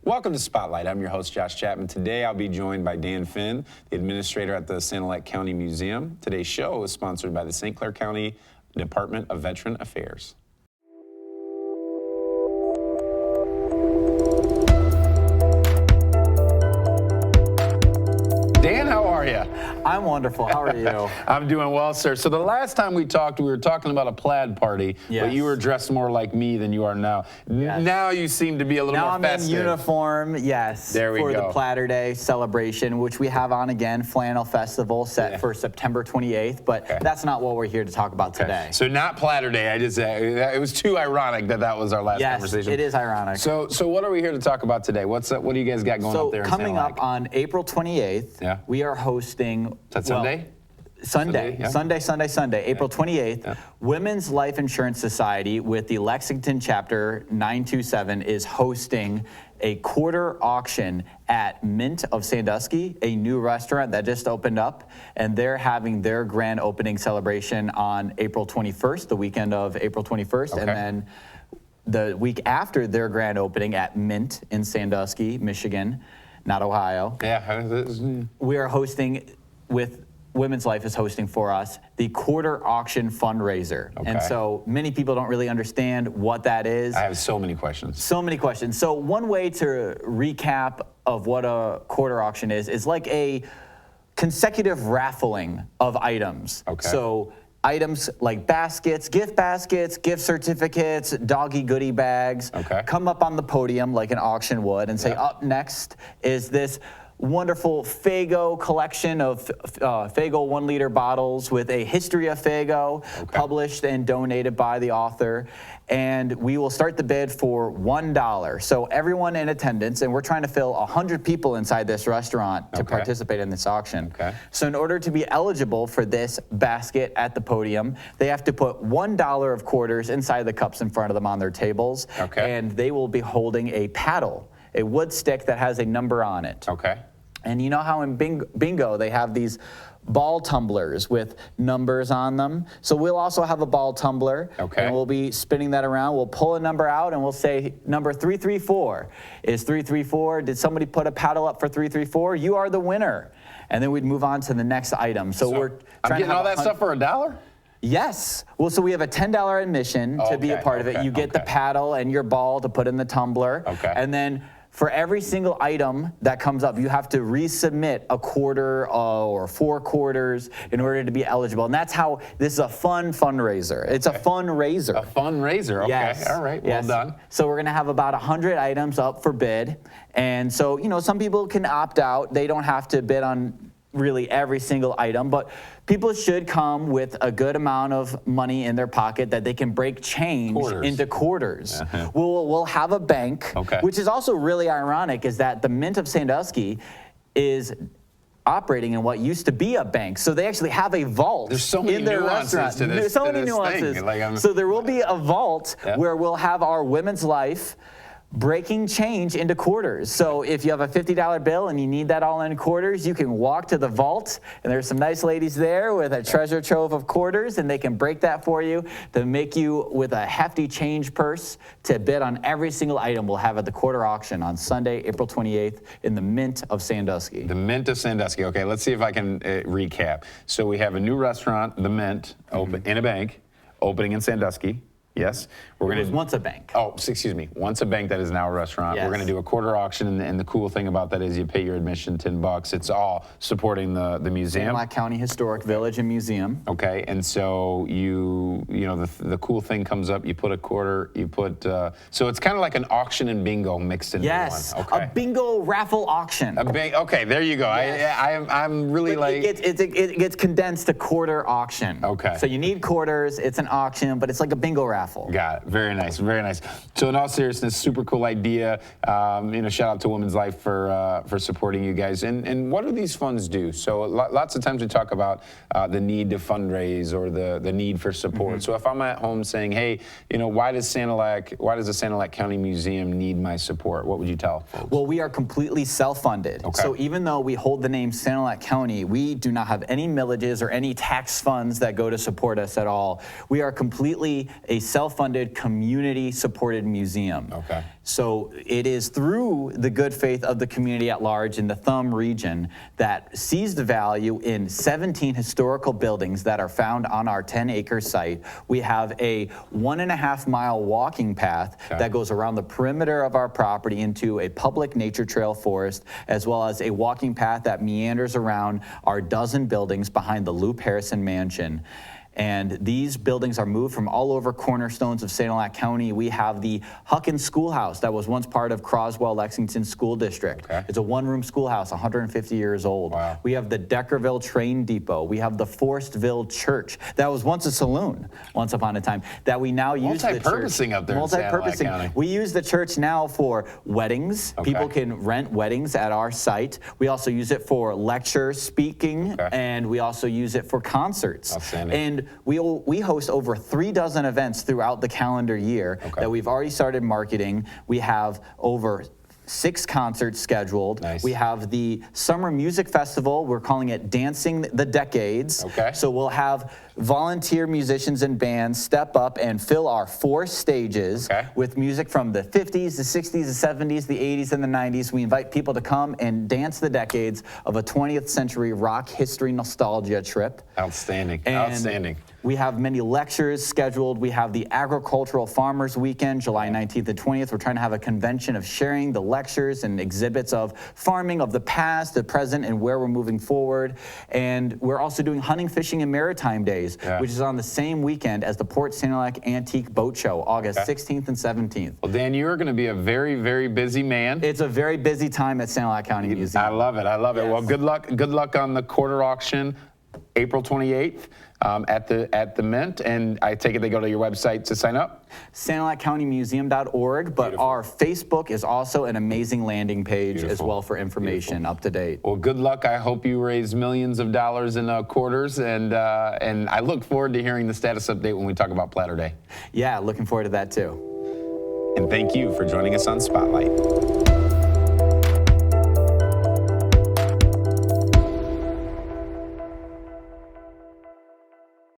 Welcome to Spotlight. I'm your host, Josh Chapman. Today I'll be joined by Dan Finn, the administrator at the Sanilac County Museum. Today's show is sponsored by the St. Clair County Department of Veteran Affairs. Dan, how are you? I'm wonderful. How are you? I'm doing well, sir. So the last time we talked, we were talking about a plaid party, but you were dressed more like me than you are now. Yes. Now you seem to be a little more festive. Now I'm in uniform, yes, there we for go. the Platter Day celebration, which we have on again, Flannel Festival, set for September 28th, but that's not what we're here to talk about today. So not Platter Day. It was too ironic that was our last conversation. Yes, it is ironic. So what are we here to talk about today? What do you guys got going up there in coming Sanilac? up on April 28th, we are hosting... Is that Sunday? Sunday, April 28th, Women's Life Insurance Society with the Lexington Chapter 927 is hosting a quarter auction at Mint of Sandusky, a new restaurant that just opened up, and they're having their grand opening celebration on April 21st, the weekend of April 21st, and then the week after their grand opening at Mint in Sandusky, Michigan, not Ohio. We are hosting with Women's Life is hosting for us the quarter auction fundraiser. And so many people don't really understand what that is. I have so many questions. So many questions. So one way to recap of what a quarter auction is like a consecutive raffling of items. So items like baskets, gift certificates, doggy goodie bags come up on the podium like an auction would and say, up next is this wonderful Faygo collection of Faygo 1 liter bottles with a history of Faygo published and donated by the author. And we will start the bid for $1. So everyone in attendance, and we're trying to fill 100 people inside this restaurant to participate in this auction. So in order to be eligible for this basket at the podium, they have to put $1 of quarters inside the cups in front of them on their tables. And they will be holding a paddle, a wood stick that has a number on it. And you know how in bingo they have these ball tumblers with numbers on them? So we'll also have a ball tumbler, and we'll be spinning that around. We'll pull a number out, and we'll say, number 334. Is 334, did somebody put a paddle up for 334? You are the winner. And then we'd move on to the next item. So we're I'm getting all that stuff for $1? Yes. Well, so we have a $10 admission to be a part of it. You get the paddle and your ball to put in the tumbler. And then for every single item that comes up, you have to resubmit a quarter or 4 quarters in order to be eligible. And that's how this is a fun fundraiser. It's a fundraiser. A fundraiser, okay. All right, well done. So we're gonna have about 100 items up for bid. And so, you know, some people can opt out. They don't have to bid on really every single item, but people should come with a good amount of money in their pocket that they can break change into quarters. We'll have a bank, which is also really ironic, is that the Mint of Sandusky is operating in what used to be a bank. So they actually have a vault in their restaurant. There's so many nuances. So there will be a vault where we'll have our Women's Life breaking change into quarters. So if you have a $50 bill and you need that all in quarters, you can walk to the vault, and there's some nice ladies there with a treasure trove of quarters, and they can break that for you to make you with a hefty change purse to bid on every single item we'll have at the quarter auction on Sunday, April 28th in the Mint of Sandusky. The Mint of Sandusky. Okay, let's see if I can recap. So we have a new restaurant, the Mint, open in a bank, opening in Sandusky. Yes, we're going to once a bank. Oh, excuse me, once a bank that is now a restaurant. We're going to do a quarter auction, and the cool thing about that is you pay your admission $10. It's all supporting the museum. Sanilac County Historic Village and Museum. Okay, and so you know the cool thing comes up. You put a quarter. You put so it's kind of like an auction and bingo mixed into one. A bingo raffle auction. Okay, there you go. I'm really like it gets condensed to quarter auction. So you need quarters. It's an auction, but it's like a bingo raffle. Got it. Very nice. Very nice. So in all seriousness, super cool idea. Shout out to Women's Life for supporting you guys. And what do these funds do? So lots of times we talk about the need to fundraise or the need for support. So if I'm at home saying, hey, why does the Sanilac County Museum need my support? What would you tell folks? Well, we are completely self-funded. So even though we hold the name Sanilac County, we do not have any millages or any tax funds that go to support us at all. We are completely a self-funded community-supported museum. Okay. So it is through the good faith of the community at large in the Thumb region that sees the value in 17 historical buildings that are found on our 10-acre site. We have a 1.5-mile walking path that goes around the perimeter of our property into a public nature trail forest, as well as a walking path that meanders around our dozen buildings behind the Loop Harrison Mansion. And these buildings are moved from all over cornerstones of Sanilac County. We have the Huckins Schoolhouse that was once part of Croswell-Lexington School District. Okay. It's a one-room schoolhouse, 150 years old. Wow. We have the Deckerville Train Depot. We have the Forestville Church that was once a saloon, once upon a time, that we now use the church. Multi-purposing up there in Sanilac County. We use the church now for weddings. Okay. People can rent weddings at our site. We also use it for lecture speaking, and we also use it for concerts. Outstanding. And we host over 36 events throughout the calendar year that we've already started marketing. We have over 6 concerts scheduled. Nice. We have the Summer Music Festival. We're calling it Dancing the Decades. Okay. So we'll have volunteer musicians and bands step up and fill our 4 stages with music from the 50s, the 60s, the 70s, the 80s, and the 90s. We invite people to come and dance the decades of a 20th century rock history nostalgia trip. Outstanding. And outstanding. We have many lectures scheduled. We have the Agricultural Farmers Weekend, July 19th and 20th. We're trying to have a convention of sharing the lectures and exhibits of farming of the past, the present, and where we're moving forward. And we're also doing hunting, fishing, and maritime days, which is on the same weekend as the Port Sanilac Antique Boat Show, August 16th and 17th. Well, Dan, you're going to be a very, very busy man. It's a very busy time at Sanilac County Museum. I love it. I love it. Well, good luck. Good luck on the quarter auction, April 28th. At the Mint, and I take it they go to your website to sign up? SanilacCountyMuseum.org, but our Facebook is also an amazing landing page as well for information up to date. Well, good luck. I hope you raise millions of dollars in quarters, and I look forward to hearing the status update when we talk about Platter Day. Yeah, looking forward to that too. And thank you for joining us on Spotlight.